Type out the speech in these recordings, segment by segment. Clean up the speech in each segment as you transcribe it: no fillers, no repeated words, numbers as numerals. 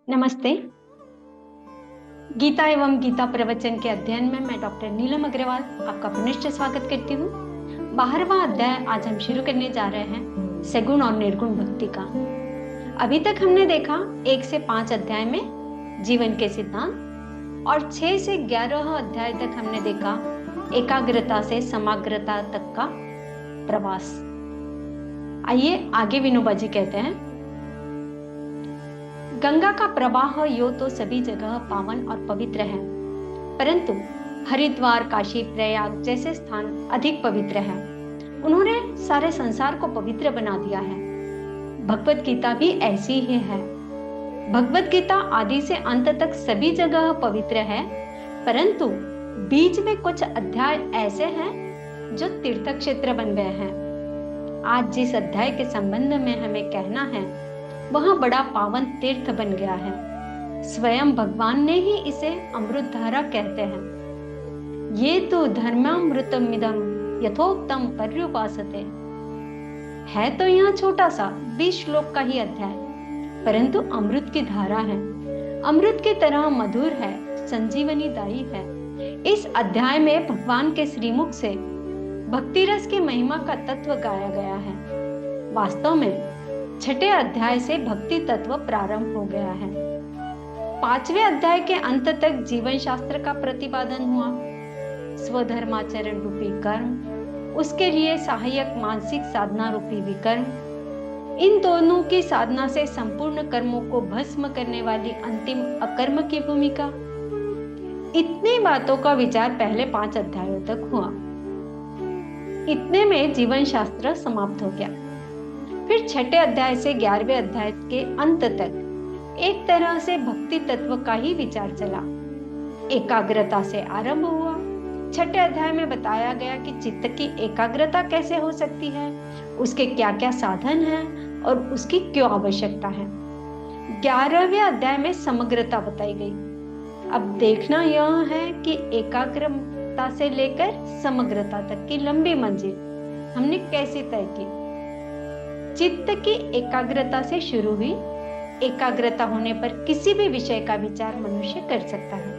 नमस्ते। गीता एवं गीता प्रवचन के अध्ययन में मैं डॉक्टर नीलम अग्रवाल आपका पुनश्च स्वागत करती हूँ। 12वां अध्याय आज हम शुरू करने जा रहे हैं सगुण और निर्गुण भक्ति का। अभी तक हमने देखा 1 से 5 अध्याय में जीवन के सिद्धांत और 6 से 11 अध्याय तक हमने देखा एकाग्रता से समग्रता तक का प्रवास। आइए आगे विनोबा जी कहते हैं, गंगा का प्रवाह यो तो सभी जगह पावन और पवित्र है, परंतु हरिद्वार, काशी, प्रयाग जैसे स्थान अधिक पवित्र हैं। उन्होंने सारे संसार को पवित्र बना दिया है। भगवत गीता भी ऐसी ही है। भगवत गीता आदि से अंत तक सभी जगह पवित्र है, परंतु बीच में कुछ अध्याय ऐसे हैं जो तीर्थ क्षेत्र बन गए हैं। आज जिस अध्याय के संबंध में हमें कहना है वह बड़ा पावन तीर्थ बन गया है। स्वयं भगवान ने ही इसे अमृत धारा कहते हैं। ये तो धर्मामृतमिदं यथोक्तम पर्युपासते। है तो यहाँ छोटा सा 20 श्लोक का ही अध्याय, परंतु अमृत की धारा है, अमृत की तरह मधुर है, संजीवनीदायी है। इस अध्याय में भगवान के श्रीमुख से भक्ति रस की महिमा का तत्व गाया गया है। वास्तव में 6ठे अध्याय से भक्ति तत्व प्रारंभ हो गया है। 5वें अध्याय के अंत तक जीवन शास्त्र का प्रतिपादन हुआ। स्वधर्माचरण रूपी कर्म, उसके लिए सहायक मानसिक साधना रूपी विकर्म, इन दोनों की साधना से संपूर्ण कर्मों को भस्म करने वाली अंतिम अकर्म की भूमिका। इतनी बातों का विचार पहले 5 अध्यायों तक हुआ। इतने में जीवन शास्त्र समाप्त हो गया। फिर 6ठे अध्याय से 11वें अध्याय के अंत तक एक तरह से भक्ति तत्व का ही विचार चला। एकाग्रता से आरंभ हुआ। 6ठे अध्याय में बताया गया कि चित्त की एकाग्रता कैसे हो सकती है, उसके क्या क्या साधन हैं और उसकी क्यों आवश्यकता है। 11वें अध्याय में समग्रता बताई गई। अब देखना यह है कि एकाग्रता से लेकर समग्रता तक की लंबी मंजिल हमने कैसे तय की। चित्त की एकाग्रता से शुरू हुई। एकाग्रता होने पर किसी भी विषय का विचार मनुष्य कर सकता है।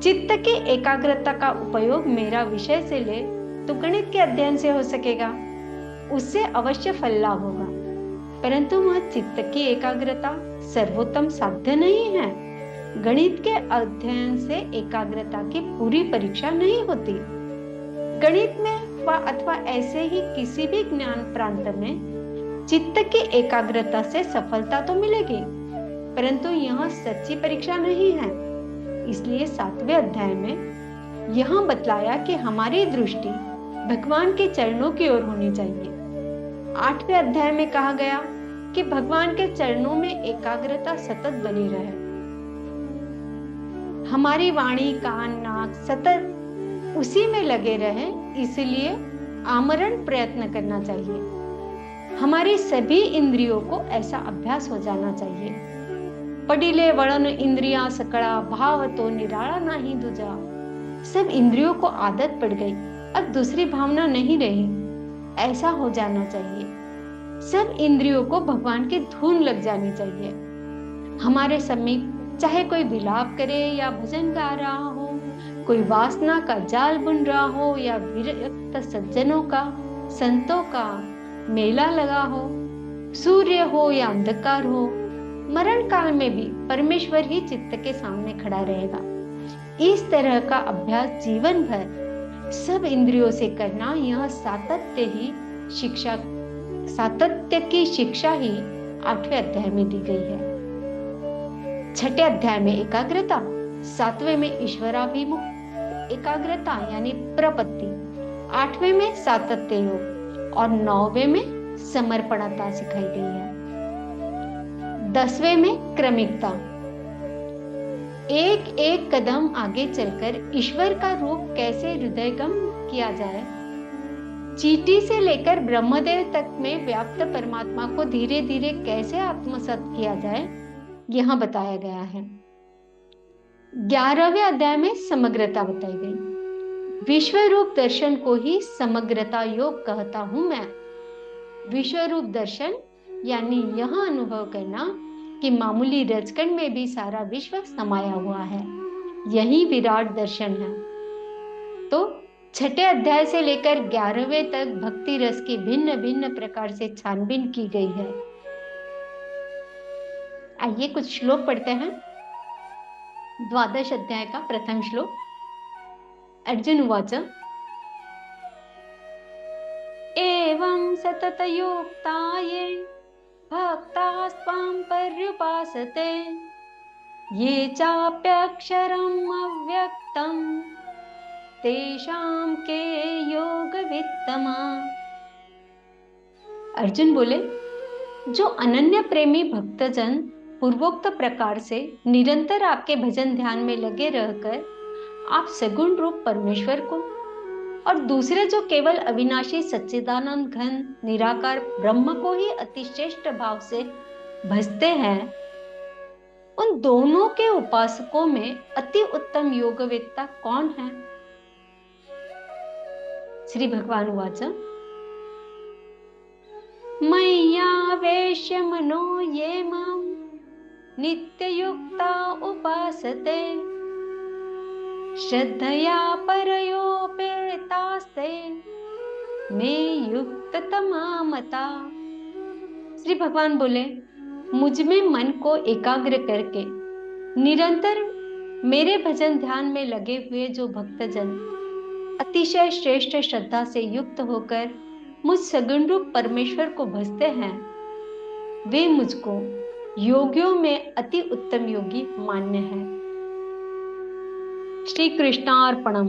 चित्त की एकाग्रता का उपयोग मेरा विषय से ले तो गणित के अध्ययन से हो सकेगा, उससे अवश्य फल लाभ होगा, परंतु वह चित्त की एकाग्रता सर्वोत्तम साध्य नहीं है। गणित के अध्ययन से एकाग्रता की पूरी परीक्षा नहीं होती। गणित में अथवा ऐसे ही किसी भी ज्ञान प्रांत में चित्त की एकाग्रता से सफलता तो मिलेगी, परंतु यह सच्ची परीक्षा नहीं है। इसलिए 7वें अध्याय में यह बतलाया कि हमारी दृष्टि भगवान के चरणों की ओर होनी चाहिए। 8वें अध्याय में कहा गया कि भगवान के चरणों में एकाग्रता सतत बनी रहे। हमारी वाणी, कान, नाक सतत उसी में लगे रहे, इसलिए आमरण प्रयत्न करना चाहिए। हमारी सभी इंद्रियों को ऐसा अभ्यास हो जाना चाहिए। पडिले वळन इंद्रिया सकड़ा, भाव तो निराला नहीं दूजा। सब इंद्रियों को आदत पड़ गई, अब दूसरी भावना नहीं रही, ऐसा हो जाना चाहिए। सब इंद्रियों को भगवान की धुन लग जानी चाहिए। हमारे समीप चाहे कोई विलाप करे या भजन गा रहा हो, कोई वासना का जाल बुन रहा हो या विरक्त सज्जनों का, संतों का मेला लगा हो, सूर्य हो या अंधकार हो, मरण काल में भी परमेश्वर ही चित्त के सामने खड़ा रहेगा। इस तरह का अभ्यास जीवन भर सब इंद्रियों से करना, यह सातत्य की शिक्षा ही 8वें अध्याय में दी गई है। 6ठे अध्याय में एकाग्रता, 7वें में ईश्वराभिमुख एकाग्रता यानी प्रपत्ति, 8वें में सातत्य योग और 9वें में समर्पणता सिखाई गई है। 10वें में क्रमिकता। एक एक कदम आगे चलकर ईश्वर का रूप कैसे हृदयगम किया जाए, चींटी से लेकर ब्रह्मदेव तक में व्याप्त परमात्मा को धीरे धीरे कैसे आत्मसात किया जाए, यह बताया गया है। 11वें अध्याय में समग्रता बताई गई। विश्व रूप दर्शन को ही समग्रता योग कहता हूं मैं। विश्व रूप दर्शन यानी यह अनुभव करना कि मामूली रजकण में भी सारा विश्व समाया हुआ है। यही विराट दर्शन है। तो छठे अध्याय से लेकर 11वें तक भक्ति रस की भिन्न भिन्न प्रकार से छानबीन की गई है। आइए कुछ श्लोक पढ़ते हैं। द्वादश अध्याय का प्रथम श्लोक। अर्जुन उवाच एवं सततयुक्ता ये भक्तास्त्वां पर्युपासते ये चाप्यक्षरम् अव्यक्तं तेषां के योगवित्तमा। अर्जुन बोले, जो अनन्य प्रेमी भक्तजन पूर्वोक्त प्रकार से निरंतर आपके भजन ध्यान में लगे रहकर आप सगुण रूप परमेश्वर को और दूसरे जो केवल अविनाशी सच्चिदानंद घन निराकार ब्रह्म को ही अतिश्रेष्ठ भाव से भजते हैं, उन दोनों के उपासकों में अति उत्तम योगवेत्ता कौन है? श्री भगवान उवाच मय्यावेश्य मनो ये मां नित्ययुक्ता उपासते श्रद्धया परयोपेतास्ते मे युक्ततमा मता। श्री भगवान बोले, मुझ में मन को एकाग्र करके निरंतर मेरे भजन ध्यान में लगे हुए जो भक्तजन अतिशय श्रेष्ठ श्रद्धा से युक्त होकर मुझ सगुण रूप परमेश्वर को भजते हैं, वे मुझको योगियों में अति उत्तम योगी मान्य है। श्री कृष्णार्पणम।